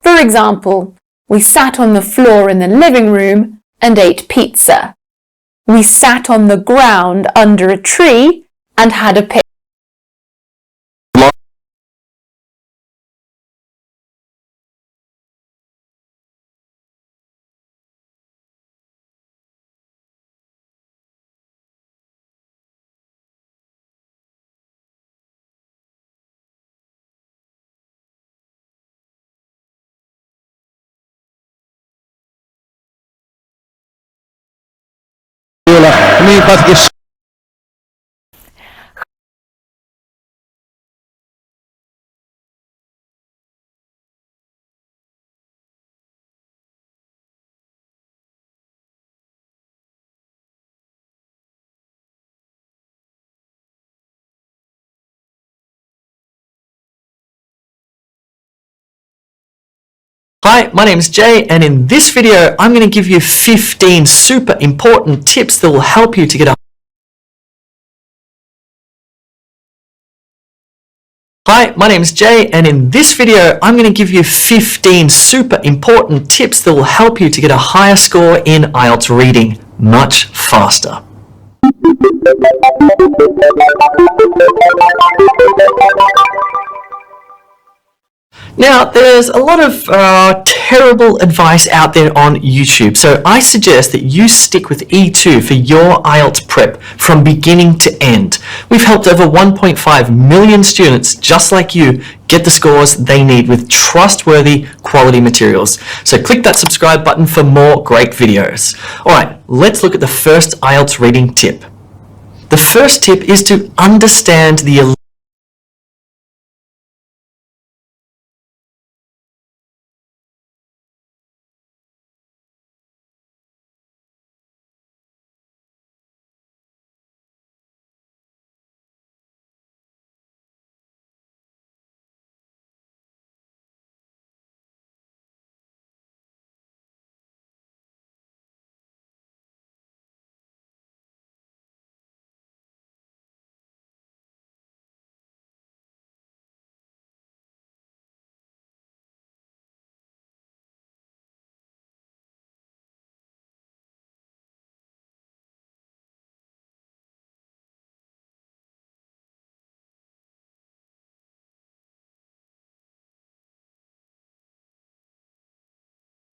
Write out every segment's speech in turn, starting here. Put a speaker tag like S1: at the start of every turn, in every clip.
S1: For example, we sat on the floor in the living room and ate pizza. We sat on the ground under a tree and had a picnic.
S2: Hi, my name is Jay, and in this video, I'm going to give you 15 super important tips that will help you to get a Hi, my name is Jay, and in this video, I'm going to give you 15 super important tips that will help you to get a higher score in IELTS reading much faster. Now, there's a lot of terrible advice out there on YouTube, so I suggest that you stick with E2 for your IELTS prep from beginning to end. We've helped over 1.5 million students just like you get the scores they need with trustworthy quality materials. So click that subscribe button for more great videos. Alright, let's look at the first IELTS reading tip. The first tip is to understand the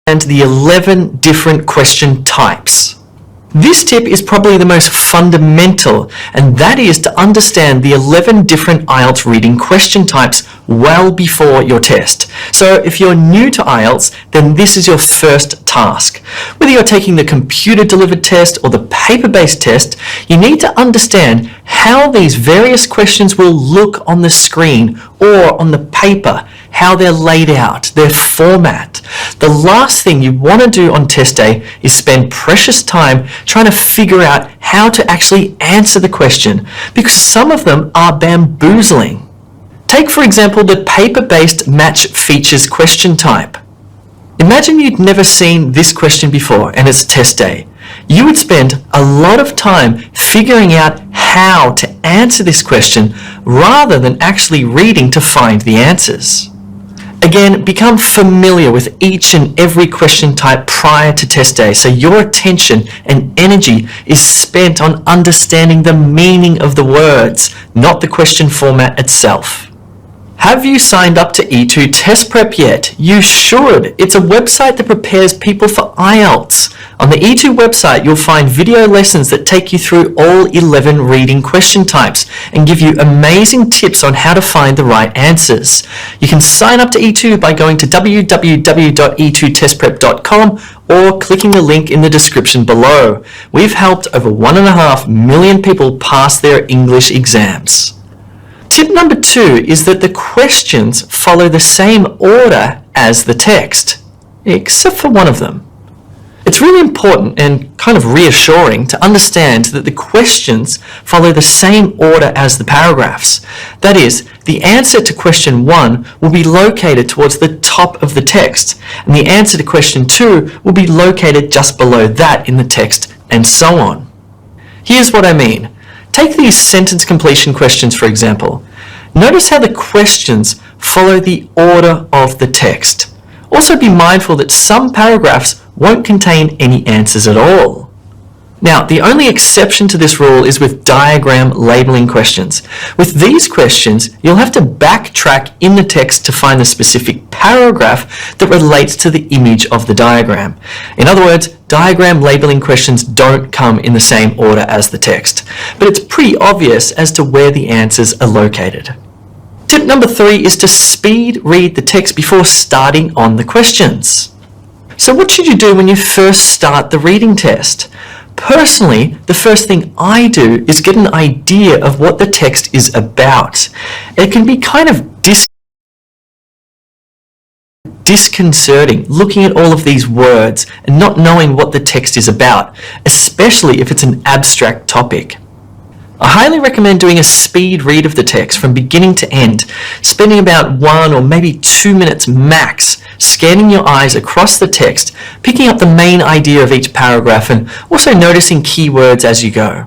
S2: and the 11 different question types. This tip is probably the most fundamental, and that is to understand the 11 different IELTS reading question types well before your test. So if you're new to IELTS, then this is your first task. Whether you're taking the computer-delivered test or the paper-based test, you need to understand how these various questions will look on the screen or on the paper, how they're laid out, their format. The last thing you want to do on test day is spend precious time trying to figure out how to actually answer the question, because some of them are bamboozling. Take, for example, the paper-based match features question type. Imagine you'd never seen this question before and it's test day. You would spend a lot of time figuring out how to answer this question rather than actually reading to find the answers. Again, become familiar with each and every question type prior to test day, so your attention and energy is spent on understanding the meaning of the words, not the question format itself. Have you signed up to E2 Test Prep yet? You should. It's a website that prepares people for IELTS. On the E2 website, you'll find video lessons that take you through all 11 reading question types and give you amazing tips on how to find the right answers. You can sign up to E2 by going to www.e2testprep.com or clicking the link in the description below. We've helped over 1.5 million people pass their English exams. Tip number 2 is that the questions follow the same order as the text, except for one of them. It's really important and kind of reassuring to understand that the questions follow the same order as the paragraphs. That is, the answer to question 1 will be located towards the top of the text, and the answer to question 2 will be located just below that in the text, and so on. Here's what I mean. Take these sentence completion questions, for example. Notice how the questions follow the order of the text. Also be mindful that some paragraphs won't contain any answers at all. Now, the only exception to this rule is with diagram labeling questions. With these questions, you'll have to backtrack in the text to find the specific paragraph that relates to the image of the diagram. In other words, diagram labeling questions don't come in the same order as the text, but it's pretty obvious as to where the answers are located. Tip number 3 is to speed read the text before starting on the questions. So what should you do when you first start the reading test? Personally, the first thing I do is get an idea of what the text is about. It can be kind of disconcerting looking at all of these words and not knowing what the text is about, especially if it's an abstract topic. I highly recommend doing a speed read of the text from beginning to end, spending about 1 or maybe 2 minutes max scanning your eyes across the text, picking up the main idea of each paragraph and also noticing keywords as you go.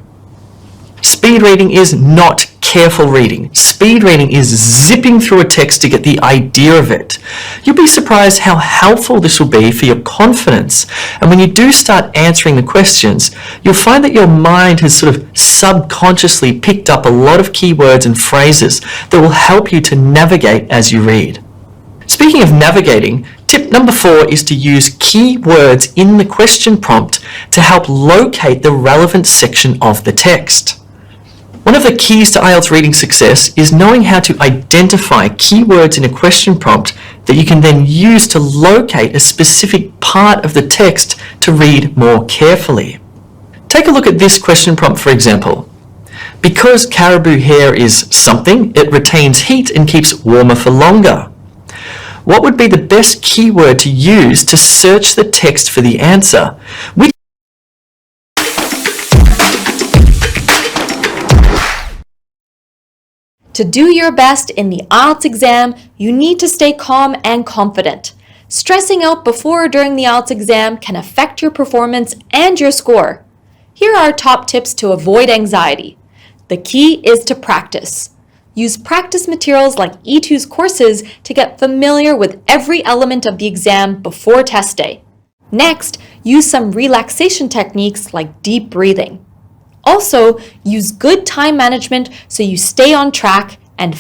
S2: Speed reading is not careful reading. Speed reading is zipping through a text to get the idea of it. You'll be surprised how helpful this will be for your confidence. And when you do start answering the questions, you'll find that your mind has sort of subconsciously picked up a lot of keywords and phrases that will help you to navigate as you read. Speaking of navigating, tip number 4 is to use keywords in the question prompt to help locate the relevant section of the text. One of the keys to IELTS reading success is knowing how to identify keywords in a question prompt that you can then use to locate a specific part of the text to read more carefully. Take a look at this question prompt, for example. Because caribou hair is something, it retains heat and keeps warmer for longer. What would be the best keyword to use to search the text for the answer?
S3: To do your best in the IELTS exam, you need to stay calm and confident. Stressing out before or during the IELTS exam can affect your performance and your score. Here are top tips to avoid anxiety. The key is to practice. Use practice materials like E2's courses to get familiar with every element of the exam before test day. Next, use some relaxation techniques like deep breathing. Also, use good time management so you stay on track and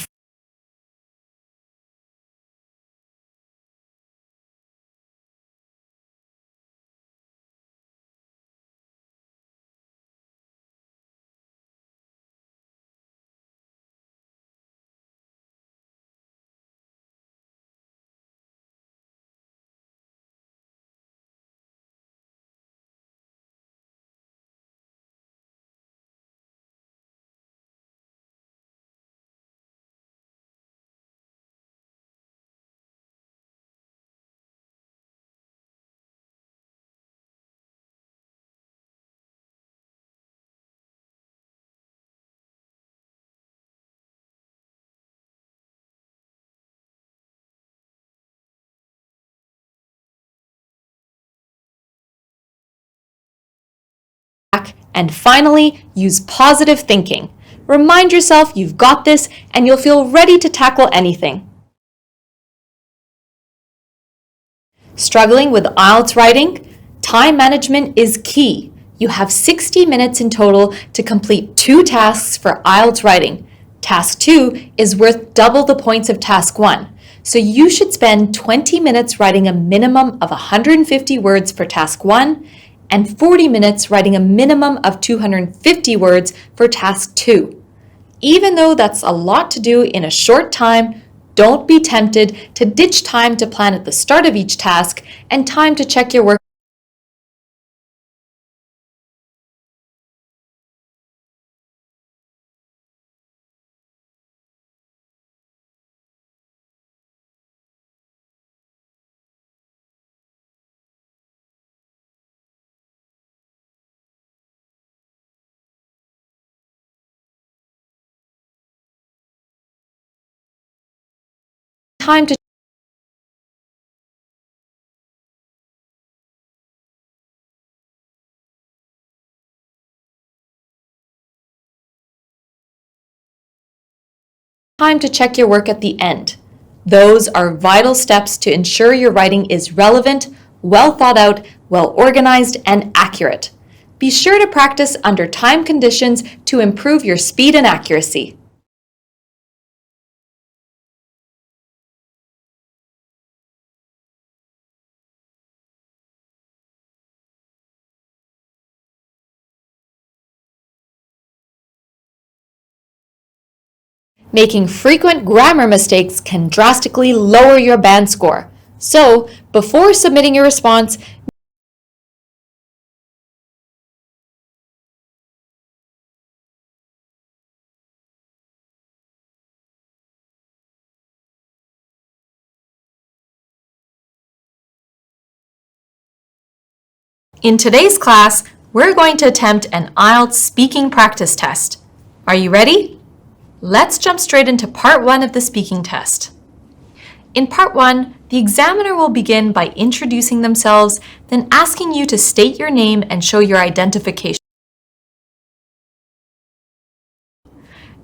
S3: finally, use positive thinking. Remind yourself you've got this and you'll feel ready to tackle anything. Struggling with IELTS writing? Time management is key. You have 60 minutes in total to complete 2 tasks for IELTS writing. Task 2 is worth double the points of Task 1, so you should spend 20 minutes writing a minimum of 150 words for Task 1 and 40 minutes writing a minimum of 250 words for Task 2. Even though that's a lot to do in a short time, don't be tempted to ditch time to plan at the start of each task and time to check your work. Time to check your work at the end. Those are vital steps to ensure your writing is relevant, well thought out, well organized, and accurate. Be sure to practice under time conditions to improve your speed and accuracy. Making frequent grammar mistakes can drastically lower your band score. So, before submitting your response, in today's class, we're going to attempt an Ielts speaking practice test. Are you ready? Let's jump straight into part 1 of the speaking test. In part 1, the examiner will begin by introducing themselves, then asking you to state your name and show your identification.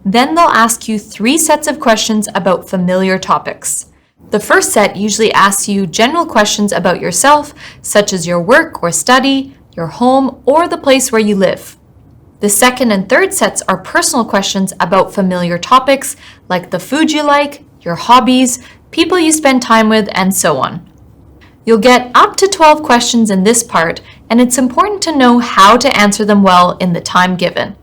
S3: Then they'll ask you 3 sets of questions about familiar topics. The first set usually asks you general questions about yourself, such as your work or study, your home, or the place where you live. The second and third sets are personal questions about familiar topics, like the food you like, your hobbies, people you spend time with, and so on. You'll get up to 12 questions in this part, and it's important to know how to answer them well in the time given.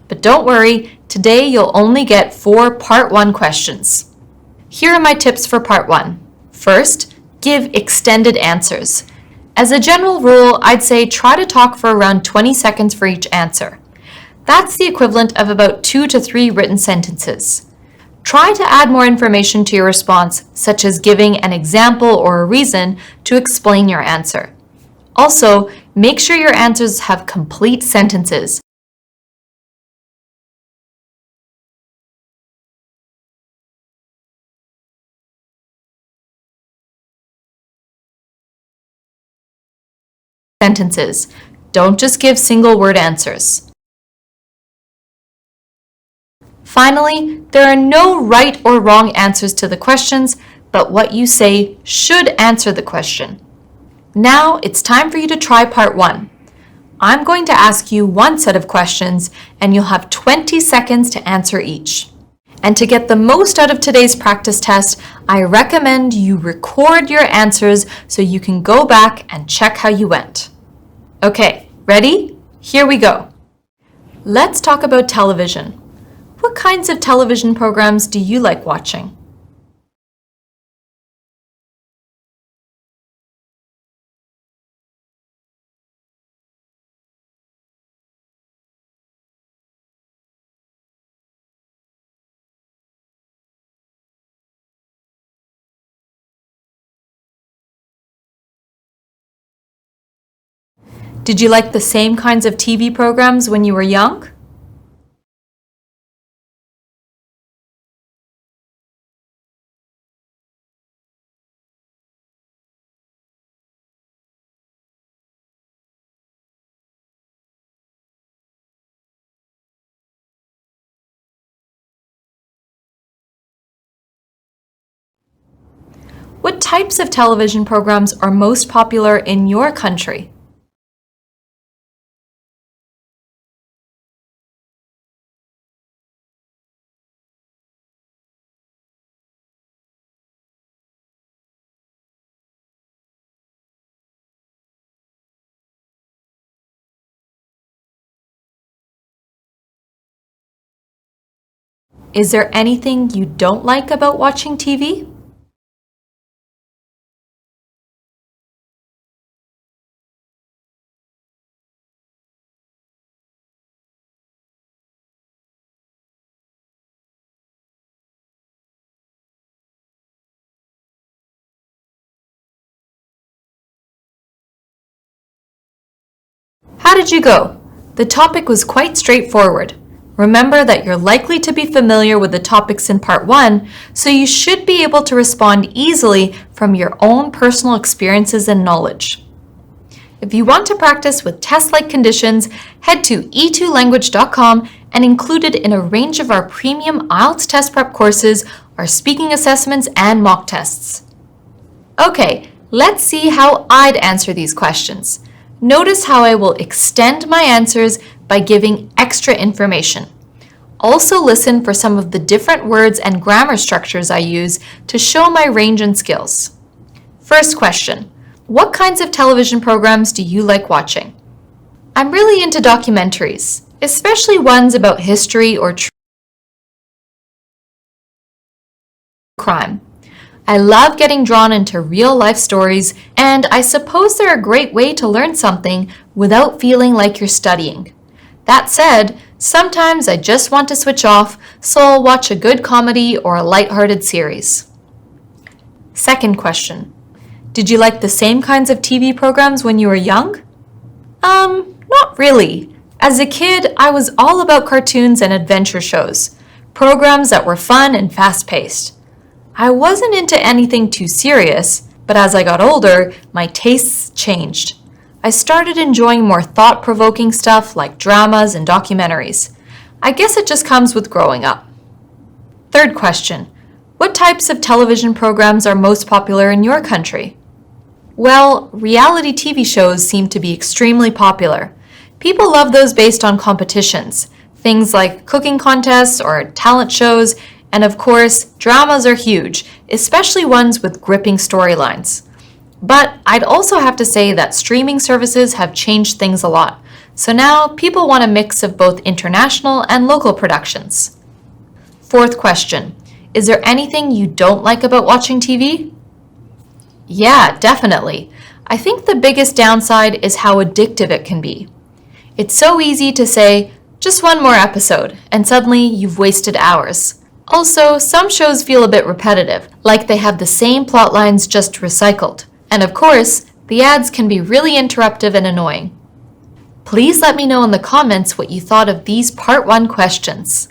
S3: But don't worry, today you'll only get 4 part 1 questions. Here are my tips for part 1. First, give extended answers. As a general rule, I'd say try to talk for around 20 seconds for each answer. That's the equivalent of about 2 to 3 written sentences. Try to add more information to your response, such as giving an example or a reason to explain your answer. Also, make sure your answers have complete sentences. Don't just give single-word answers. Finally, there are no right or wrong answers to the questions, but what you say should answer the question. Now it's time for you to try part 1. I'm going to ask you 1 set of questions, and you'll have 20 seconds to answer each. And to get the most out of today's practice test, I recommend you record your answers so you can go back and check how you went. Okay, ready? Here we go. Let's talk about television. What kinds of television programs do you like watching? Did you like the same kinds of TV programs when you were young? What types of television programs are most popular in your country? Is there anything you don't like about watching TV? How did you go? The topic was quite straightforward. Remember that you're likely to be familiar with the topics in part 1, so you should be able to respond easily from your own personal experiences and knowledge. If you want to practice with test-like conditions, head to e2language.com, and included in a range of our premium IELTS test prep courses our speaking assessments and mock tests. Okay, let's see how I'd answer these questions. Notice how I will extend my answers by giving extra information. Also listen for some of the different words and grammar structures I use to show my range and skills. First question, what kinds of television programs do you like watching? I'm really into documentaries, especially ones about history or true crime. I love getting drawn into real-life stories, and I suppose they're a great way to learn something without feeling like you're studying. That said, sometimes I just want to switch off, so I'll watch a good comedy or a lighthearted series. Second question. Did you like the same kinds of TV programs when you were young? Not really. As a kid, I was all about cartoons and adventure shows, programs that were fun and fast-paced. I wasn't into anything too serious, but as I got older, my tastes changed. I started enjoying more thought-provoking stuff like dramas and documentaries. I guess it just comes with growing up. Third question. What types of television programs are most popular in your country? Well, reality TV shows seem to be extremely popular. People love those based on competitions, things like cooking contests or talent shows, and of course, dramas are huge, especially ones with gripping storylines. But I'd also have to say that streaming services have changed things a lot, so now people want a mix of both international and local productions. Fourth question, is there anything you don't like about watching TV? Yeah, definitely. I think the biggest downside is how addictive it can be. It's so easy to say, just one more episode, and suddenly you've wasted hours. Also, some shows feel a bit repetitive, like they have the same plot lines just recycled. And of course, the ads can be really interruptive and annoying. Please let me know in the comments what you thought of these Part 1 questions.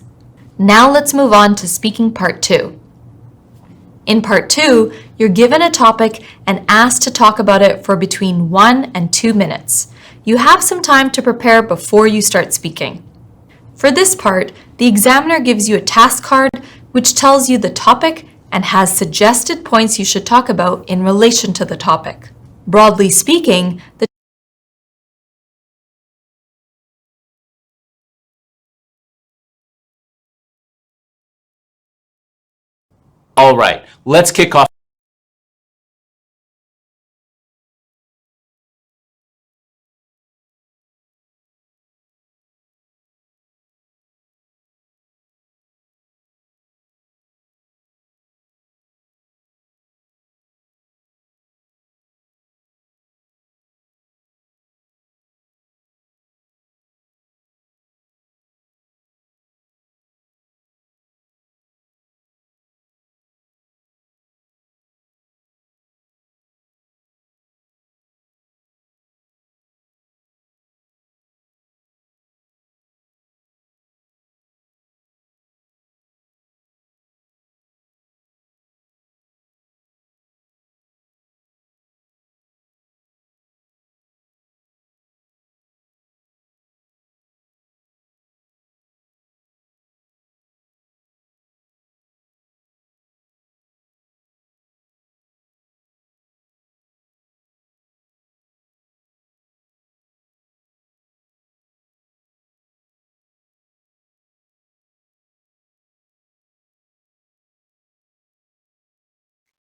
S3: Now let's move on to speaking Part 2. In Part 2, you're given a topic and asked to talk about it for between 1 and 2 minutes. You have some time to prepare before you start speaking. For this part, the examiner gives you a task card which tells you the topic and has suggested points you should talk about in relation to the topic. Broadly speaking, the
S4: All right, let's kick off.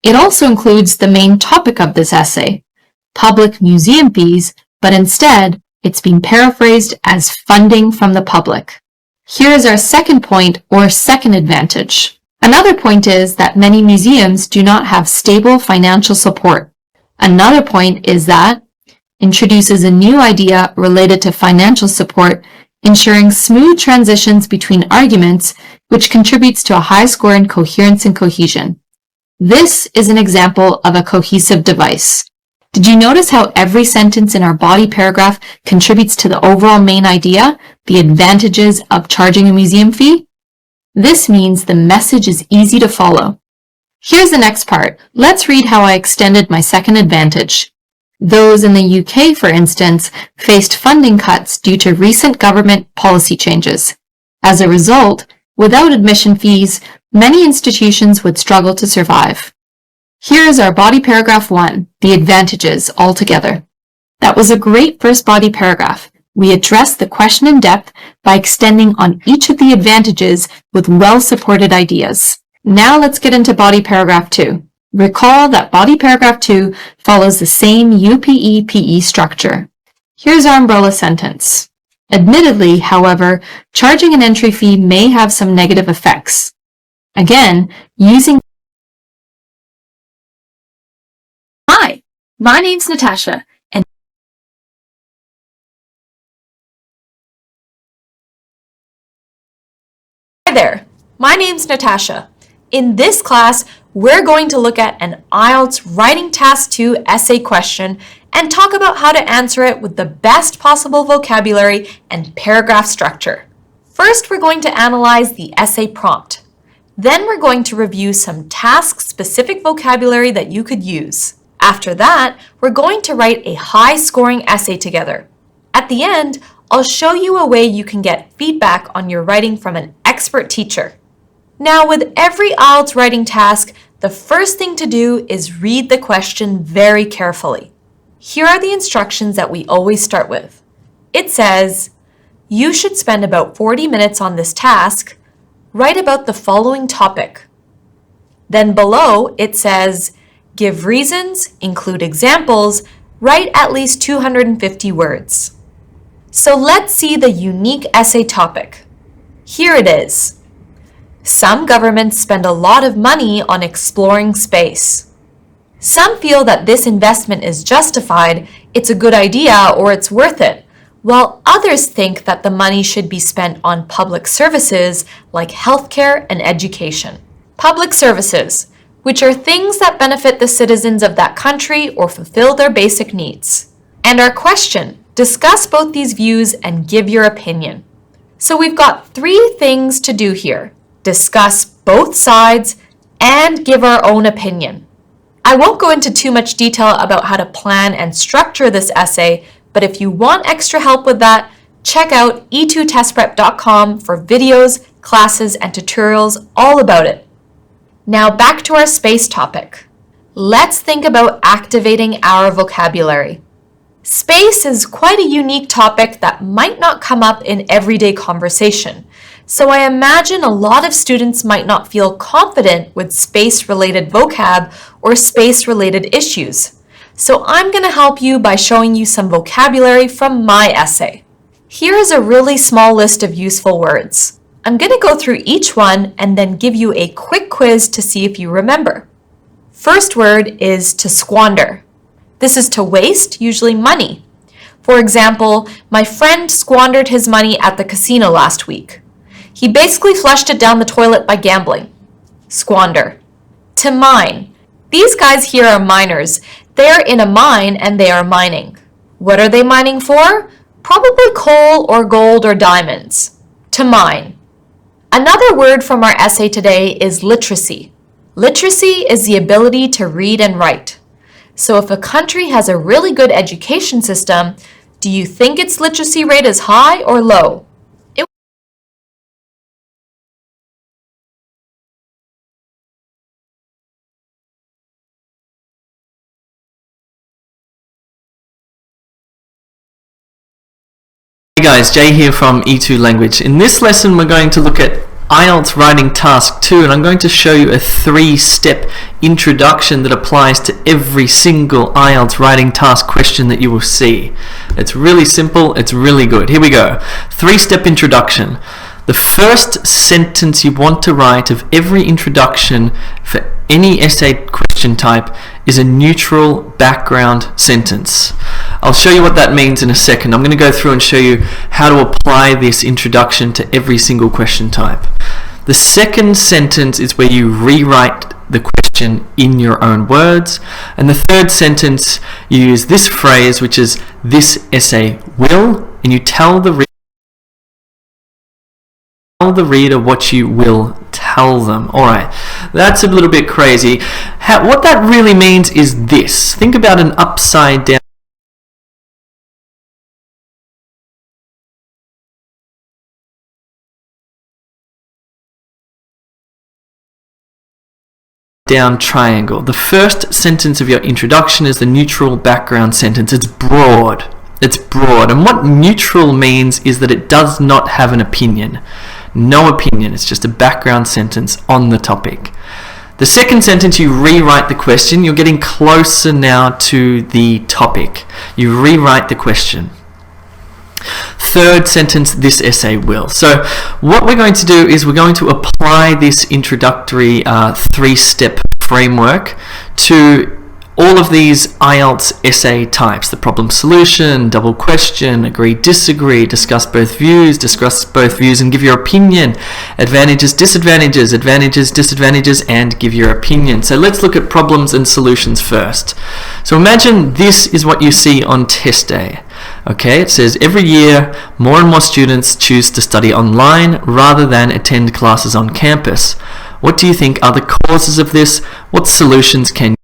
S1: It also includes the main topic of this essay, public museum fees, but instead it's been paraphrased as funding from the public. Here is our second point or second advantage. Another point is that many museums do not have stable financial support. Another point is that introduces a new idea related to financial support, ensuring smooth transitions between arguments, which contributes to a high score in coherence and cohesion. This is an example of a cohesive device. Did you notice how every sentence in our body paragraph contributes to the overall main idea, the advantages of charging a museum fee? This means the message is easy to follow. Here's the next part. Let's read how I extended my second advantage. Those in the UK, for instance, faced funding cuts due to recent government policy changes. As a result, without admission fees, many institutions would struggle to survive. Here is our body paragraph 1, the advantages altogether. That was a great first body paragraph. We addressed the question in depth by extending on each of the advantages with well-supported ideas. Now let's get into body paragraph 2. Recall that body paragraph 2 follows the same UPE-PE structure. Here's our umbrella sentence. Admittedly, however, charging an entry fee may have some negative effects. Again, using Hi, my name's Natasha, and
S3: Hi there, my name's Natasha. In this class, we're going to look at an IELTS Writing Task 2 essay question and talk about how to answer it with the best possible vocabulary and paragraph structure. First, we're going to analyze the essay prompt. Then we're going to review some task-specific vocabulary that you could use. After that, we're going to write a high-scoring essay together. At the end, I'll show you a way you can get feedback on your writing from an expert teacher. Now, with every IELTS writing task, the first thing to do is read the question very carefully. Here are the instructions that we always start with. It says, you should spend about 40 minutes on this task. Write about the following topic. Then below, it says, give reasons, include examples, write at least 250 words. So let's see the unique essay topic. Here it is. Some governments spend a lot of money on exploring space. Some feel that this investment is justified, it's a good idea, or it's worth it, while others think that the money should be spent on public services like healthcare and education. Public services, which are things that benefit the citizens of that country or fulfill their basic needs. And our question, discuss both these views and give your opinion. So we've got 3 things to do here. Discuss both sides and give our own opinion. I won't go into too much detail about how to plan and structure this essay, but if you want extra help with that, check out e2testprep.com for videos, classes, and tutorials all about it. Now back to our space topic. Let's think about activating our vocabulary. Space is quite a unique topic that might not come up in everyday conversation, so I imagine a lot of students might not feel confident with space-related vocab or space-related issues. So I'm going to help you by showing you some vocabulary from my essay. Here is a really small list of useful words. I'm going to go through each one and then give you a quick quiz to see if you remember. First word is to squander. This is to waste, usually money. For example, my friend squandered his money at the casino last week. He basically flushed it down the toilet by gambling. Squander. To mine. These guys here are miners. They're in a mine and they are mining. What are they mining for? Probably coal or gold or diamonds. To mine. Another word from our essay today is literacy. Literacy is the ability to read and write. So if a country has a really good education system, do you think its literacy rate is high or low?
S2: Hey guys, Jay here from E2 Language. In this lesson we're going to look at IELTS Writing Task 2 and I'm going to show you a 3-step introduction that applies to every single IELTS Writing Task question that you will see. It's really simple, it's really good. Here we go. 3-step introduction. The first sentence you want to write of every introduction for any essay question type is a neutral background sentence. I'll show you what that means in a second. I'm going to go through and show you how to apply this introduction to every single question type. The second sentence is where you rewrite the question in your own words. And the third sentence, you use this phrase, which is this essay will, and you tell the reader what you will tell them. Alright, that's a little bit crazy. What that really means is this. Think about an upside down down triangle. The first sentence of your introduction is the neutral background sentence. It's broad. It's broad. And what neutral means is that it does not have an opinion. No opinion. It's just a background sentence on the topic. The second sentence, you rewrite the question. You're getting closer now to the topic. You rewrite the question. Third sentence, this essay will. So what we're going to do is we're going to apply this introductory three-step framework to all of these IELTS essay types: the problem solution, double question, agree, disagree, discuss both views, and give your opinion, advantages, disadvantages, disadvantages, and give your opinion. So let's look at problems and solutions first. So imagine this is what you see on test day. Okay, it says every year more and more students choose to study online rather than attend classes on campus. What do you think are the causes of this? What solutions can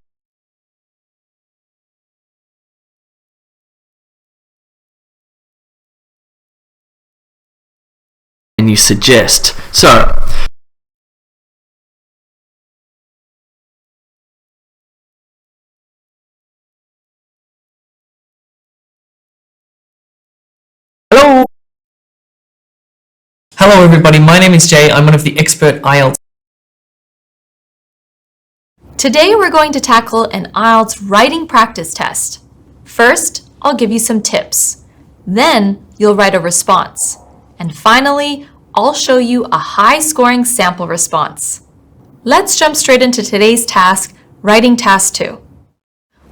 S2: you suggest? So Hello everybody, my name is Jay. I'm one of the expert IELTS.
S3: Today we're going to tackle an IELTS writing practice test. First, I'll give you some tips. Then, you'll write a response. And finally, I'll show you a high-scoring sample response. Let's jump straight into today's task, writing task 2.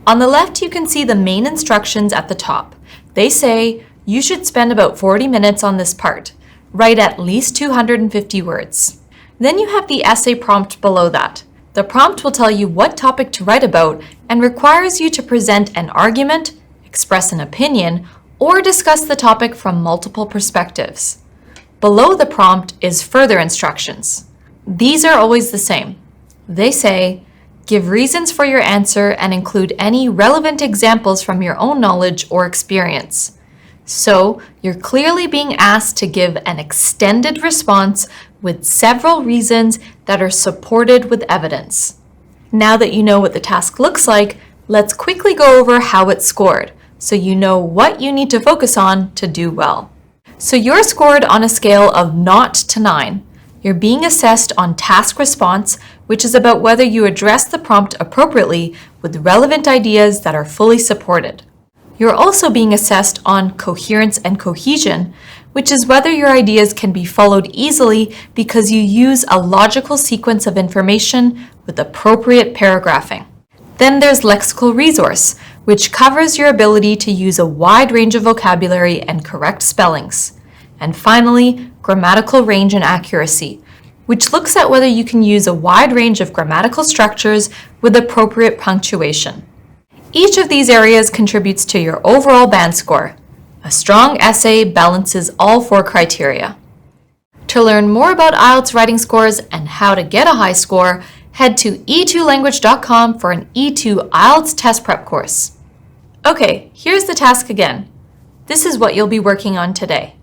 S3: On the left, you can see the main instructions at the top. They say you should spend about 40 minutes on this part. Write at least 250 words. Then you have the essay prompt below that. The prompt will tell you what topic to write about and requires you to present an argument, express an opinion, or discuss the topic from multiple perspectives. Below the prompt is further instructions. These are always the same. They say, give reasons for your answer and include any relevant examples from your own knowledge or experience. So, you're clearly being asked to give an extended response with several reasons that are supported with evidence. Now that you know what the task looks like, let's quickly go over how it's scored, so you know what you need to focus on to do well. So you're scored on a scale of 0 to 9. You're being assessed on task response, which is about whether you address the prompt appropriately with relevant ideas that are fully supported. You're also being assessed on coherence and cohesion, which is whether your ideas can be followed easily because you use a logical sequence of information with appropriate paragraphing. Then there's lexical resource, which covers your ability to use a wide range of vocabulary and correct spellings. And finally, grammatical range and accuracy, which looks at whether you can use a wide range of grammatical structures with appropriate punctuation. Each of these areas contributes to your overall band score. A strong essay balances all 4 criteria. To learn more about IELTS writing scores and how to get a high score, head to e2language.com for an E2 IELTS test prep course. Okay, here's the task again. This is what you'll be working on today.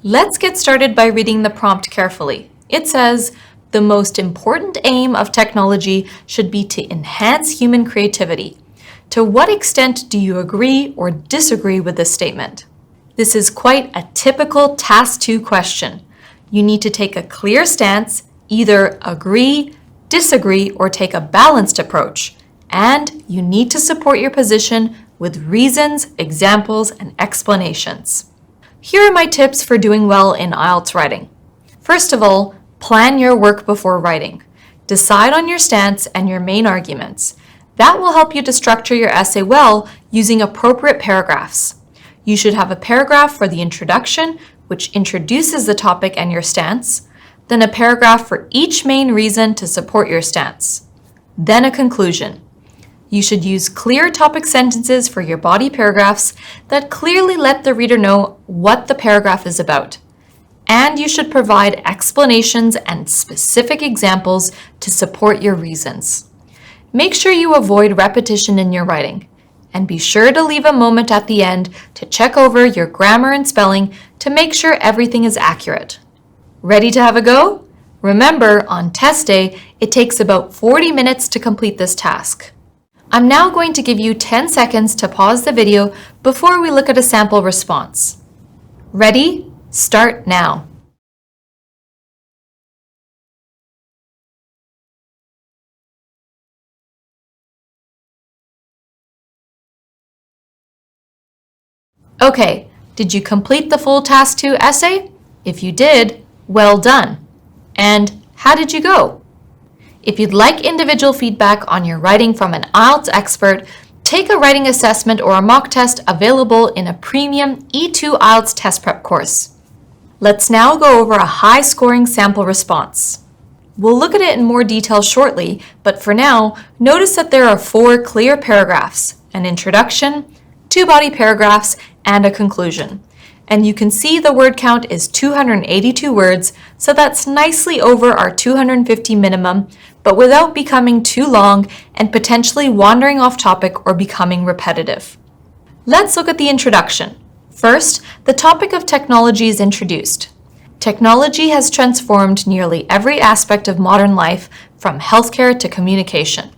S3: Let's get started by reading the prompt carefully. It says, the most important aim of technology should be to enhance human creativity. To what extent do you agree or disagree with this statement? This is quite a typical Task 2 question. You need to take a clear stance, either agree, disagree, or take a balanced approach. And you need to support your position with reasons, examples, and explanations. Here are my tips for doing well in IELTS writing. First of all, plan your work before writing. Decide on your stance and your main arguments. That will help you to structure your essay well using appropriate paragraphs. You should have a paragraph for the introduction, which introduces the topic and your stance, then a paragraph for each main reason to support your stance, then a conclusion. You should use clear topic sentences for your body paragraphs that clearly let the reader know what the paragraph is about. And you should provide explanations and specific examples to support your reasons. Make sure you avoid repetition in your writing, and be sure to leave a moment at the end to check over your grammar and spelling to make sure everything is accurate. Ready to have a go? Remember, on test day, it takes about 40 minutes to complete this task. I'm now going to give you 10 seconds to pause the video before we look at a sample response. Ready? Start now. Okay, did you complete the full Task 2 essay? If you did, well done. And how did you go? If you'd like individual feedback on your writing from an IELTS expert, take a writing assessment or a mock test available in a premium E2 IELTS test prep course. Let's now go over a high-scoring sample response. We'll look at it in more detail shortly, but for now, notice that there are 4 clear paragraphs: an introduction, 2 body paragraphs, and a conclusion. And you can see the word count is 282 words, so that's nicely over our 250 minimum, but without becoming too long and potentially wandering off topic or becoming repetitive. Let's look at the introduction. First, the topic of technology is introduced. Technology has transformed nearly every aspect of modern life, from healthcare to communication.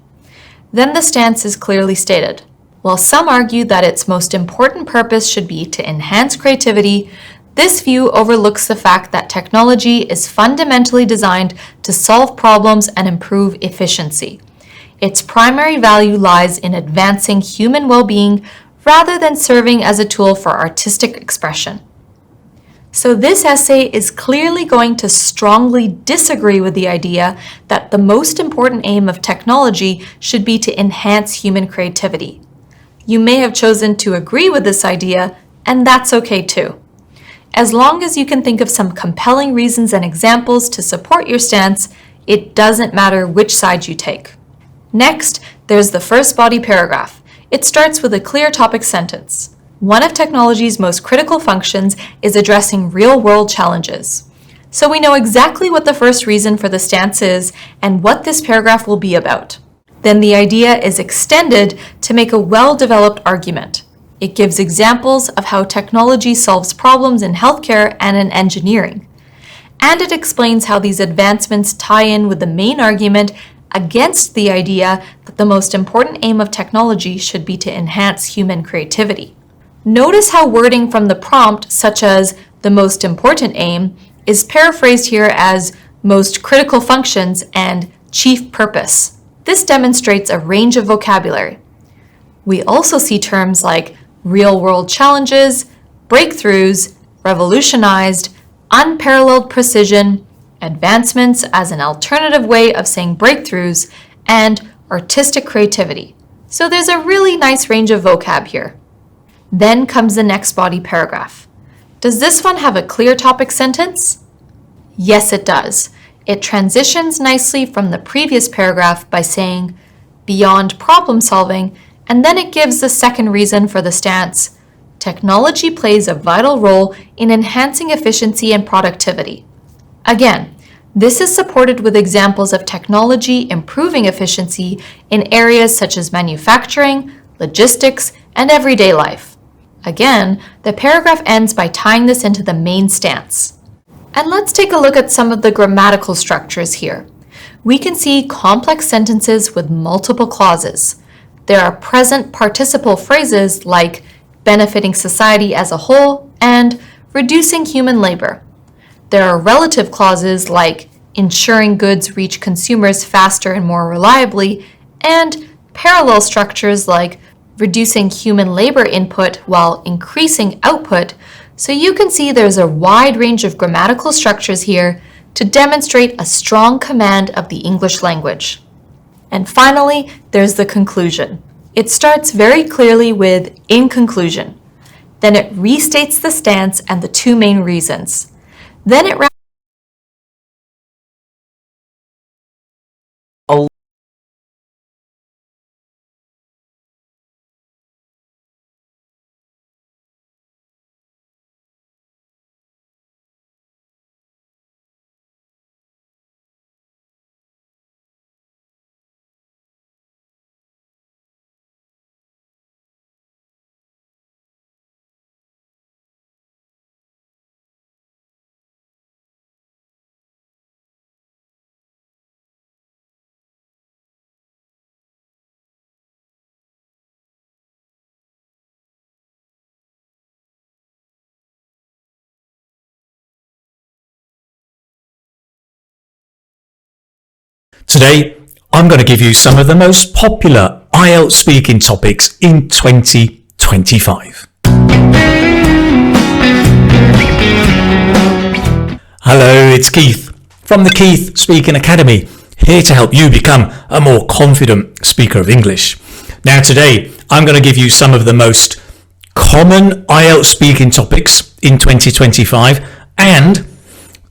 S3: Then the stance is clearly stated. While some argue that its most important purpose should be to enhance creativity, this view overlooks the fact that technology is fundamentally designed to solve problems and improve efficiency. Its primary value lies in advancing human well-being rather than serving as a tool for artistic expression. So this essay is clearly going to strongly disagree with the idea that the most important aim of technology should be to enhance human creativity. You may have chosen to agree with this idea, and that's okay too. As long as you can think of some compelling reasons and examples to support your stance, it doesn't matter which side you take. Next, there's the first body paragraph. It starts with a clear topic sentence. One of technology's most critical functions is addressing real-world challenges. So we know exactly what the first reason for the stance is and what this paragraph will be about. Then the idea is extended to make a well-developed argument. It gives examples of how technology solves problems in healthcare and in engineering. And it explains how these advancements tie in with the main argument against the idea that the most important aim of technology should be to enhance human creativity. Notice how wording from the prompt, such as the most important aim, is paraphrased here as most critical functions and chief purpose. This demonstrates a range of vocabulary. We also see terms like real-world challenges, breakthroughs, revolutionized, unparalleled precision, advancements as an alternative way of saying breakthroughs, and artistic creativity. So there's a really nice range of vocab here. Then comes the next body paragraph. Does this one have a clear topic sentence? Yes, it does. It transitions nicely from the previous paragraph by saying, beyond problem solving, and then it gives the second reason for the stance. Technology plays a vital role in enhancing efficiency and productivity. Again, this is supported with examples of technology improving efficiency in areas such as manufacturing, logistics, and everyday life. Again, the paragraph ends by tying this into the main stance. And let's take a look at some of the grammatical structures here. We can see complex sentences with multiple clauses. There are present participle phrases like benefiting society as a whole and reducing human labor. There are relative clauses like ensuring goods reach consumers faster and more reliably, and parallel structures like reducing human labor input while increasing output. So you can see there's a wide range of grammatical structures here to demonstrate a strong command of the English language. And finally, there's the conclusion. It starts very clearly with "in conclusion." Then it restates the stance and the 2 main reasons. Then it
S5: today I'm going to give you some of the most popular IELTS speaking topics in 2025. Hello, it's Keith from the Keith Speaking Academy, here to help you become a more confident speaker of English. Now today I'm going to give you some of the most common IELTS speaking topics in 2025 and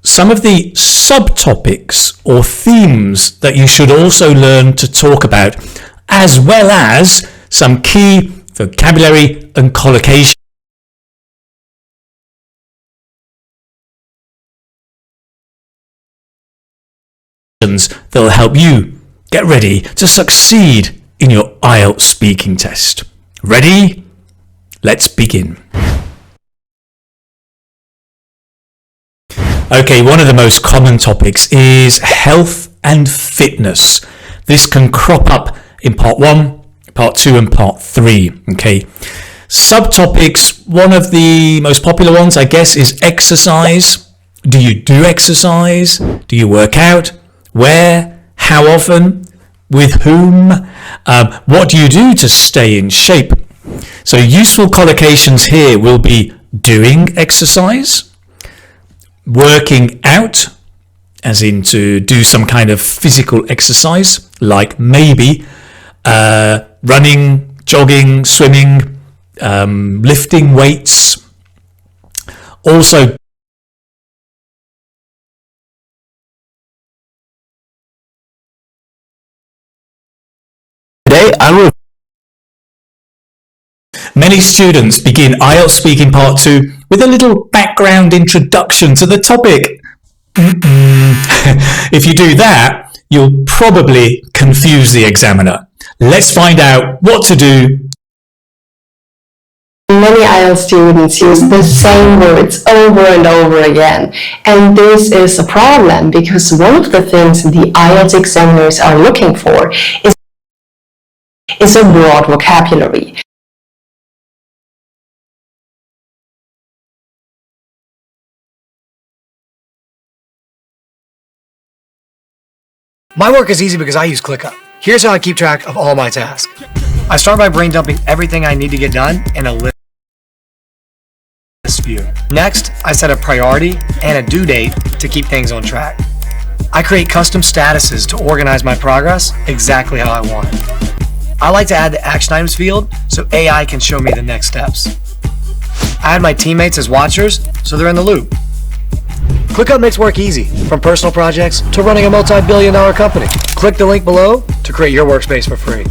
S5: some of the subtopics or themes that you should also learn to talk about, as well as some key vocabulary and collocation that will help you get ready to succeed in your IELTS speaking test. Ready? Let's begin. Okay, one of the most common topics is health and fitness. This can crop up in part 1, part 2 and part 3. Okay, subtopics, one of the most popular ones I guess is exercise. Do you do exercise? Do you work out? Where? How often? With whom? What do you do to stay in shape? So useful collocations here will be doing exercise, working out, as in to do some kind of physical exercise, like maybe running, jogging, swimming, lifting weights. Also,
S2: Today I will
S5: many students begin IELTS speaking part 2 with a little background introduction to the topic. If you do that, you'll probably confuse the examiner. Let's find out what to do.
S6: Many IELTS students use the same words over and over again, and this is a problem because one of the things the IELTS examiners are looking for is a broad vocabulary.
S7: My work is easy because I use ClickUp. Here's how I keep track of all my tasks. I start by brain dumping everything I need to get done in a list view. Next, I set a priority and a due date to keep things on track. I create custom statuses to organize my progress exactly how I want it. I like to add the action items field so AI can show me the next steps. I add my teammates as watchers so they're in the loop. ClickUp makes work easy, from personal projects to running a multi-billion-dollar company. Click the link below to create your workspace for free.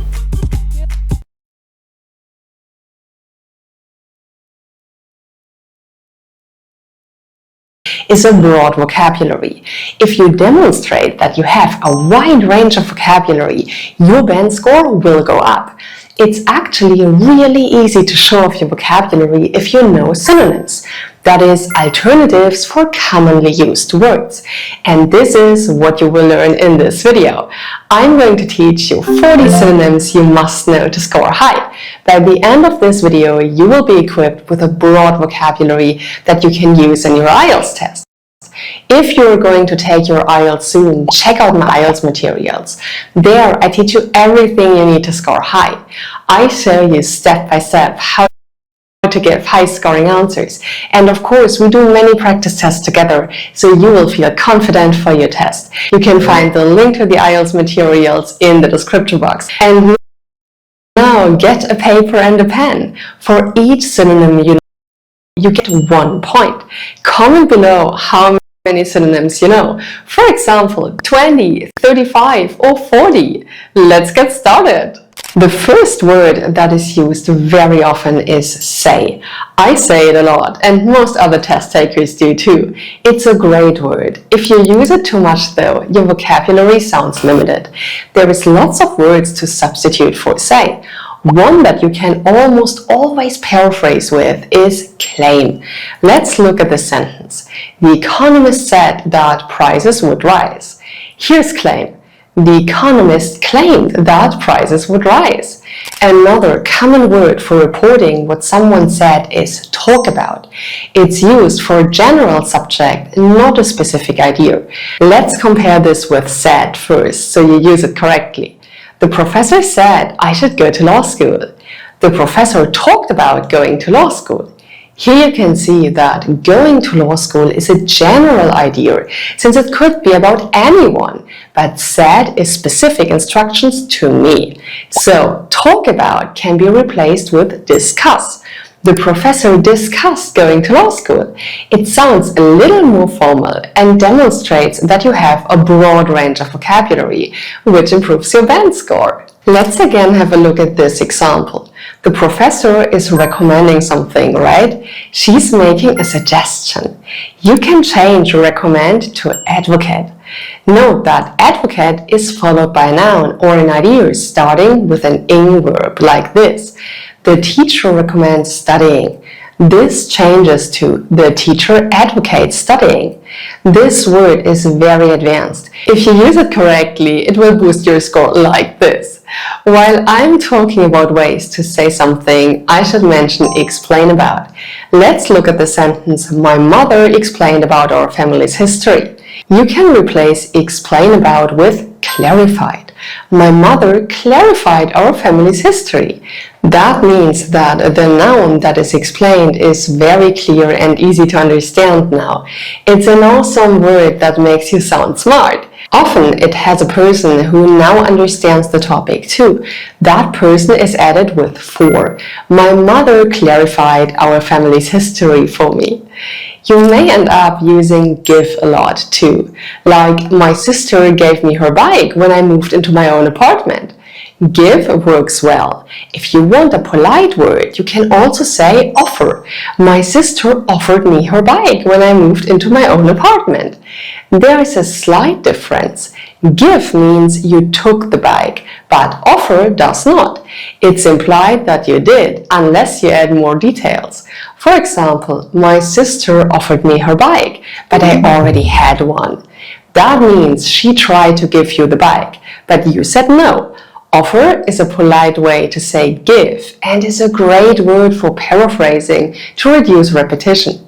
S6: Is a broad vocabulary. If you demonstrate that you have a wide range of vocabulary, your band score will go up. It's actually really easy to show off your vocabulary if you know synonyms. That is, alternatives for commonly used words. And this is what you will learn in this video. I'm going to teach you 40 synonyms you must know to score high. By the end of this video, you will be equipped with a broad vocabulary that you can use in your IELTS test. If you're going to take your IELTS soon, check out my IELTS materials. There, I teach you everything you need to score high. I show you step by step how to give high-scoring answers. And of course, we do many practice tests together, so you will feel confident for your test. You can find the link to the IELTS materials in the description box. And now get a paper and a pen. For each synonym you get 1 point. Comment below how many synonyms you know. For example, 20, 35 or 40. Let's get started. The first word that is used very often is say. I say it a lot, and most other test takers do too. It's a great word. If you use it too much though, your vocabulary sounds limited. There is lots of words to substitute for say. One that you can almost always paraphrase with is claim. Let's look at the sentence. The economist said that prices would rise. Here's claim. The economist claimed that prices would rise. Another common word for reporting what someone said is talk about. It's used for a general subject, not a specific idea. Let's compare this with said first, so you use it correctly. The professor said I should go to law school. The professor talked about going to law school. Here you can see that going to law school is a general idea, since it could be about anyone, but said is specific instructions to me. So, talk about can be replaced with discuss. The professor discussed going to law school. It sounds a little more formal and demonstrates that you have a broad range of vocabulary, which improves your band score. Let's again have a look at this example. The professor is recommending something, right? She's making a suggestion. You can change recommend to advocate. Note that advocate is followed by a noun or an idea starting with an ing verb like this. The teacher recommends studying. This changes to the teacher advocates studying. This word is very advanced. If you use it correctly, it will boost your score like this. While I'm talking about ways to say something, I should mention explain about. Let's look at the sentence, my mother explained about our family's history. You can replace explain about with clarified. My mother clarified our family's history. That means that the noun that is explained is very clear and easy to understand now. It's an awesome word that makes you sound smart. Often it has a person who now understands the topic too. That person is added with for. My mother clarified our family's history for me. You may end up using give a lot too. Like, my sister gave me her bike when I moved into my own apartment. Give works well. If you want a polite word, you can also say offer. My sister offered me her bike when I moved into my own apartment. There is a slight difference. Give means you took the bike, but offer does not. It's implied that you did, unless you add more details. For example, my sister offered me her bike, but I already had one. That means she tried to give you the bike, but you said no. Offer is a polite way to say give and is a great word for paraphrasing to reduce repetition.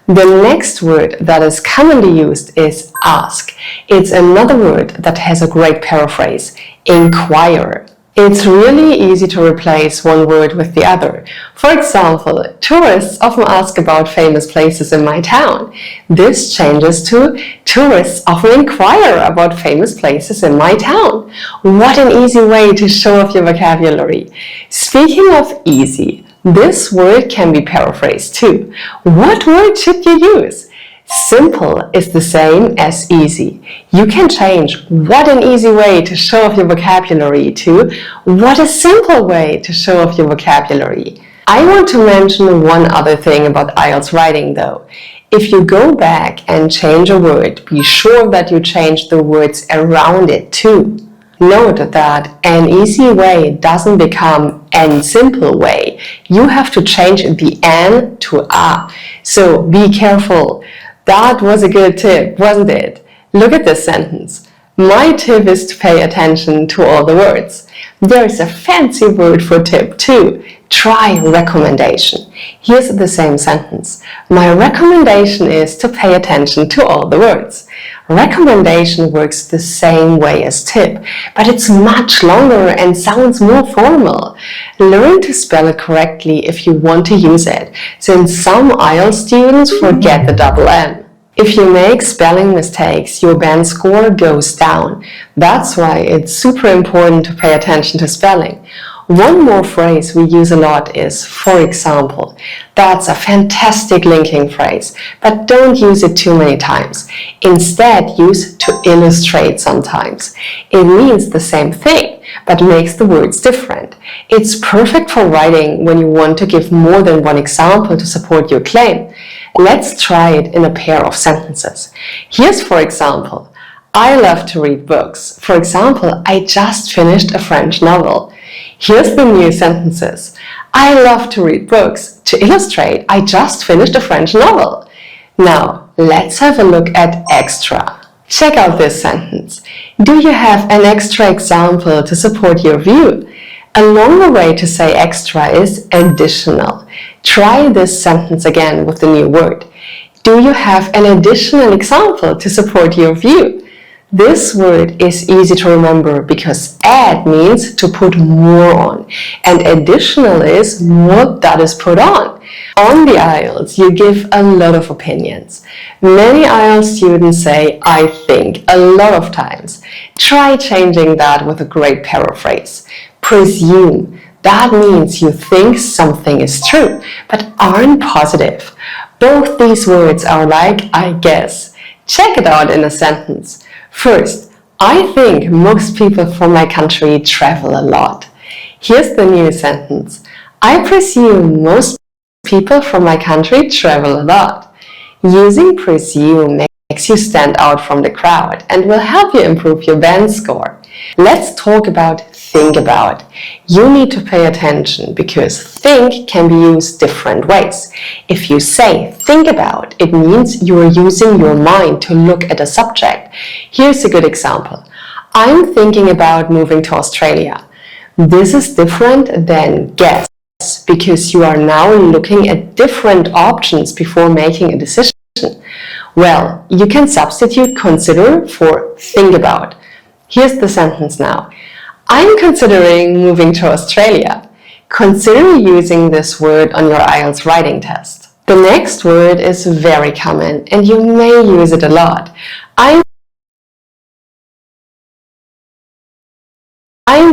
S6: The next word that is commonly used is ask. It's another word that has a great paraphrase, inquire. It's really easy to replace one word with the other. For example, tourists often ask about famous places in my town. This changes to tourists often inquire about famous places in my town. What an easy way to show off your vocabulary. Speaking of easy, this word can be paraphrased too. What word should you use? Simple is the same as easy. You can change what an easy way to show off your vocabulary to what a simple way to show off your vocabulary. I want to mention one other thing about IELTS writing though. If you go back and change a word, be sure that you change the words around it too. Note that an easy way doesn't become an simple way. You have to change the an to a. So be careful. That was a good tip, wasn't it? Look at this sentence. My tip is to pay attention to all the words. There is a fancy word for tip too. Try recommendation. Here's the same sentence. My recommendation is to pay attention to all the words. Recommendation works the same way as tip, but it's much longer and sounds more formal. Learn to spell it correctly if you want to use it, since some IELTS students forget the double M. If you make spelling mistakes, your band score goes down. That's why it's super important to pay attention to spelling. One more phrase we use a lot is for example. That's a fantastic linking phrase, but don't use it too many times. Instead, use to illustrate sometimes. It means the same thing, but makes the words different. It's perfect for writing when you want to give more than one example to support your claim. Let's try it in a pair of sentences. Here's for example. I love to read books. For example, I just finished a French novel. Here's the new sentences. I love to read books. To illustrate, I just finished a French novel. Now, let's have a look at extra. Check out this sentence. Do you have an extra example to support your view? A longer way to say extra is additional. Try this sentence again with the new word. Do you have an additional example to support your view? This word is easy to remember because add means to put more on, and additional is more that is put on. On the IELTS, you give a lot of opinions. Many IELTS students say, I think, a lot of times. Try changing that with a great paraphrase. Presume. That means you think something is true, but aren't positive. Both these words are like, I guess. Check it out in a sentence. First, I think most people from my country travel a lot. Here's the new sentence. I presume most people from my country travel a lot. Using presume makes you stand out from the crowd and will help you improve your band score. Let's talk about think about. You need to pay attention because think can be used different ways. If you say think about, it means you are using your mind to look at a subject. Here's a good example. I'm thinking about moving to Australia. This is different than guess because you are now looking at different options before making a decision. Well, you can substitute consider for think about. Here's the sentence now. I'm considering moving to Australia. Consider using this word on your IELTS writing test. The next word is very common and you may use it a lot. I'm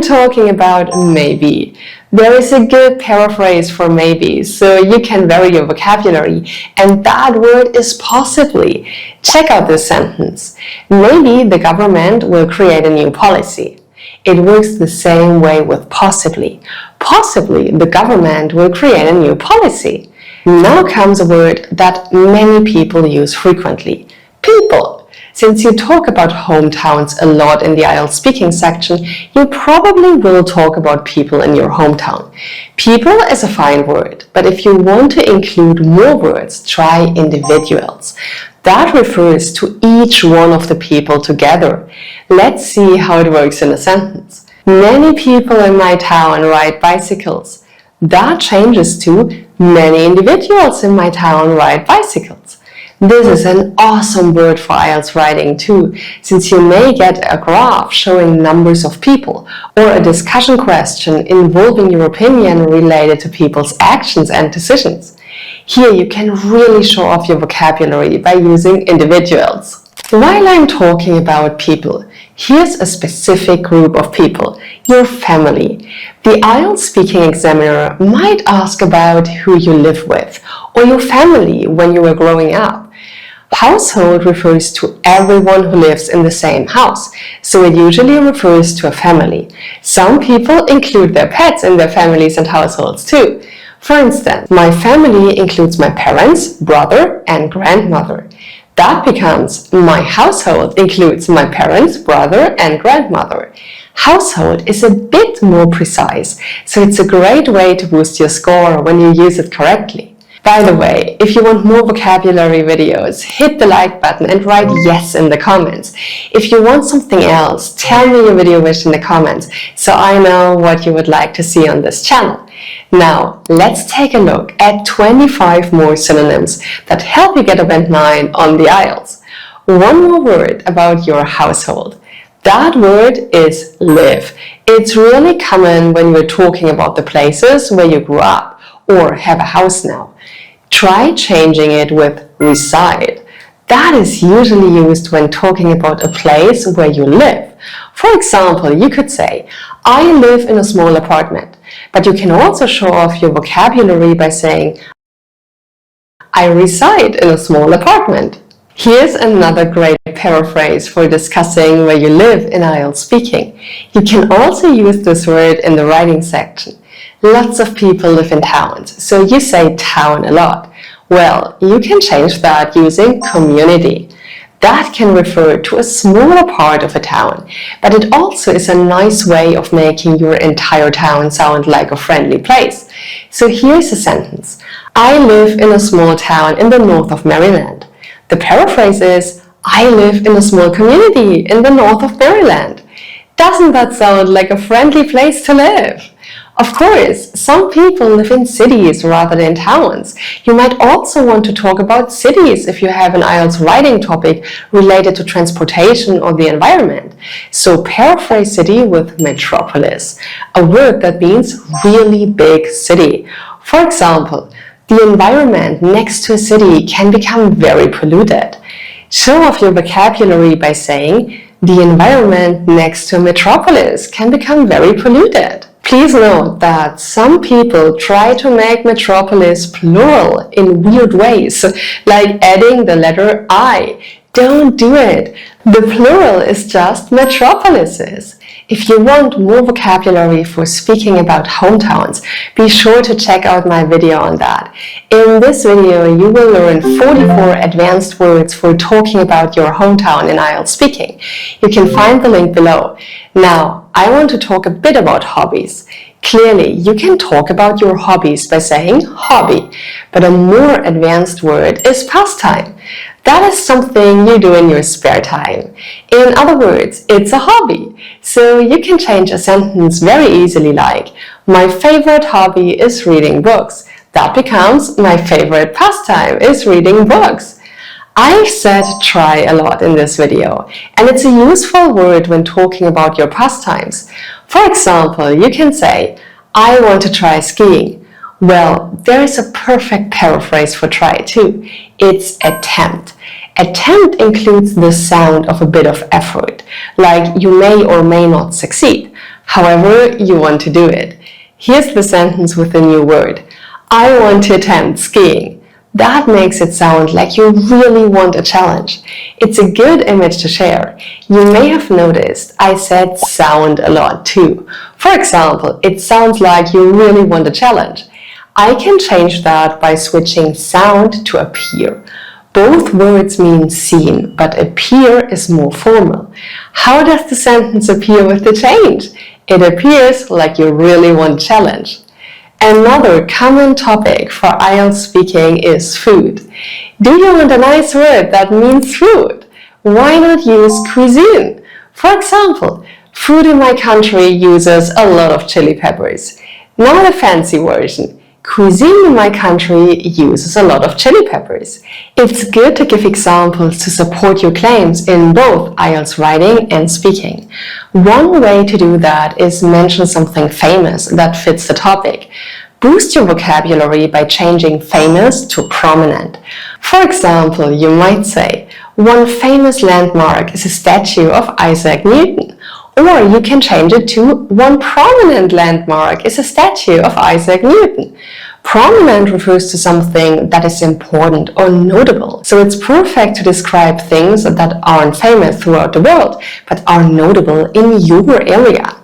S6: talking about maybe. There is a good paraphrase for maybe, so you can vary your vocabulary, and that word is possibly. Check out this sentence. Maybe the government will create a new policy. It works the same way with possibly. Possibly the government will create a new policy. Now comes a word that many people use frequently. People. Since you talk about hometowns a lot in the IELTS speaking section, you probably will talk about people in your hometown. People is a fine word, but if you want to include more words, try individuals. That refers to each one of the people together. Let's see how it works in a sentence. Many people in my town ride bicycles. That changes to many individuals in my town ride bicycles. This is an awesome word for IELTS writing too, since you may get a graph showing numbers of people or a discussion question involving your opinion related to people's actions and decisions. Here you can really show off your vocabulary by using individuals. While I'm talking about people, here's a specific group of people, your family. The IELTS speaking examiner might ask about who you live with or your family when you were growing up. Household refers to everyone who lives in the same house, so it usually refers to a family. Some people include their pets in their families and households too. For instance, my family includes my parents, brother, and grandmother. That becomes my household includes my parents, brother, and grandmother. Household is a bit more precise, so it's a great way to boost your score when you use it correctly. By the way, if you want more vocabulary videos, hit the like button and write yes in the comments. If you want something else, tell me your video wish in the comments so I know what you would like to see on this channel. Now, let's take a look at 25 more synonyms that help you get a band 9 on the IELTS. One more word about your household. That word is live. It's really common when we're talking about the places where you grew up or have a house now. Try changing it with reside. That is usually used when talking about a place where you live. For example, you could say, I live in a small apartment. But you can also show off your vocabulary by saying, I reside in a small apartment. Here's another great paraphrase for discussing where you live in IELTS speaking. You can also use this word in the writing section. Lots of people live in towns, so you say town a lot. Well, you can change that using community. That can refer to a smaller part of a town, but it also is a nice way of making your entire town sound like a friendly place. So here's a sentence. I live in a small town in the north of Maryland. The paraphrase is, I live in a small community in the north of Maryland. Doesn't that sound like a friendly place to live? Of course, some people live in cities rather than towns. You might also want to talk about cities if you have an IELTS writing topic related to transportation or the environment. So paraphrase city with metropolis, a word that means really big city. For example, the environment next to a city can become very polluted. Show off your vocabulary by saying, the environment next to a metropolis can become very polluted. Please note that some people try to make metropolis plural in weird ways, like adding the letter I. Don't do it. The plural is just metropolises. If you want more vocabulary for speaking about hometowns, be sure to check out my video on that. In this video, you will learn 44 advanced words for talking about your hometown in IELTS speaking. You can find the link below. Now, I want to talk a bit about hobbies. Clearly, you can talk about your hobbies by saying hobby, but a more advanced word is pastime. That is something you do in your spare time. In other words, it's a hobby. So you can change a sentence very easily like, my favorite hobby is reading books. That becomes, my favorite pastime is reading books. I said try a lot in this video, and it's a useful word when talking about your pastimes. For example, you can say, I want to try skiing. Well, there is a perfect paraphrase for try too. It's attempt. Attempt includes the sound of a bit of effort, like you may or may not succeed. However, you want to do it. Here's the sentence with the new word. I want to attempt skiing. That makes it sound like you really want a challenge. It's a good image to share. You may have noticed I said sound a lot too. For example, it sounds like you really want a challenge. I can change that by switching sound to appear. Both words mean seen, but appear is more formal. How does the sentence appear with the change? It appears like you really want a challenge. Another common topic for IELTS speaking is food. Do you want a nice word that means food? Why not use cuisine? For example, food in my country uses a lot of chili peppers. Now the fancy version. Cuisine in my country uses a lot of chili peppers. It's good to give examples to support your claims in both IELTS writing and speaking. One way to do that is mention something famous that fits the topic. Boost your vocabulary by changing famous to prominent. For example, you might say, one famous landmark is a statue of Isaac Newton. Or you can change it to, one prominent landmark is a statue of Isaac Newton. Prominent refers to something that is important or notable. So it's perfect to describe things that aren't famous throughout the world, but are notable in your area.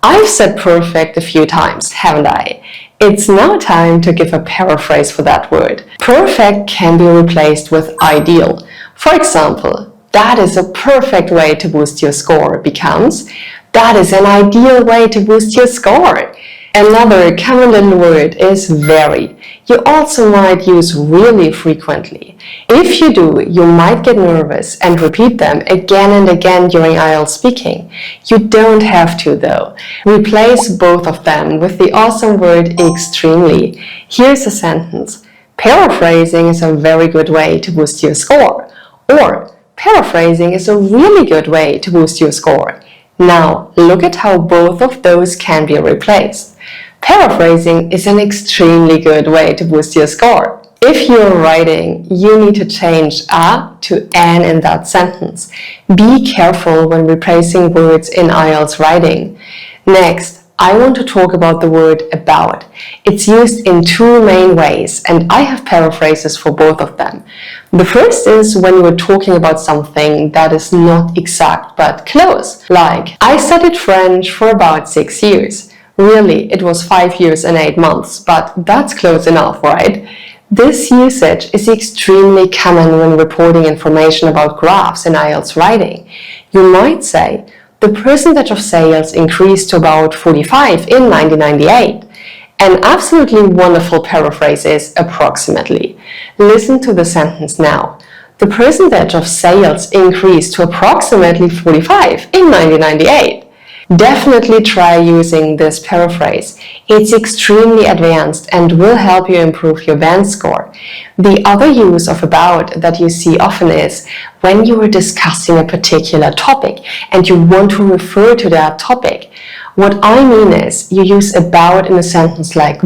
S6: I've said perfect a few times, haven't I? It's now time to give a paraphrase for that word. Perfect can be replaced with ideal. For example, that is a perfect way to boost your score becomes, that is an ideal way to boost your score. Another common little word is very. You also might use really frequently. If you do, you might get nervous and repeat them again and again during IELTS speaking. You don't have to though. Replace both of them with the awesome word extremely. Here's a sentence. Paraphrasing is a very good way to boost your score. Or, paraphrasing is a really good way to boost your score. Now, look at how both of those can be replaced. Paraphrasing is an extremely good way to boost your score. If you're writing, you need to change a to an in that sentence. Be careful when replacing words in IELTS writing. Next, I want to talk about the word about. It's used in two main ways, and I have paraphrases for both of them. The first is when you're talking about something that is not exact but close, like, I studied French for about 6 years. Really, it was 5 years and 8 months, but that's close enough, right? This usage is extremely common when reporting information about graphs in IELTS writing. You might say, the percentage of sales increased to about 45 in 1998. An absolutely wonderful paraphrase is approximately. Listen to the sentence now. The percentage of sales increased to approximately 45 in 1998. Definitely try using this paraphrase. It's extremely advanced and will help you improve your band score. The other use of about that you see often is when you are discussing a particular topic and you want to refer to that topic. What I mean is you use about in a sentence like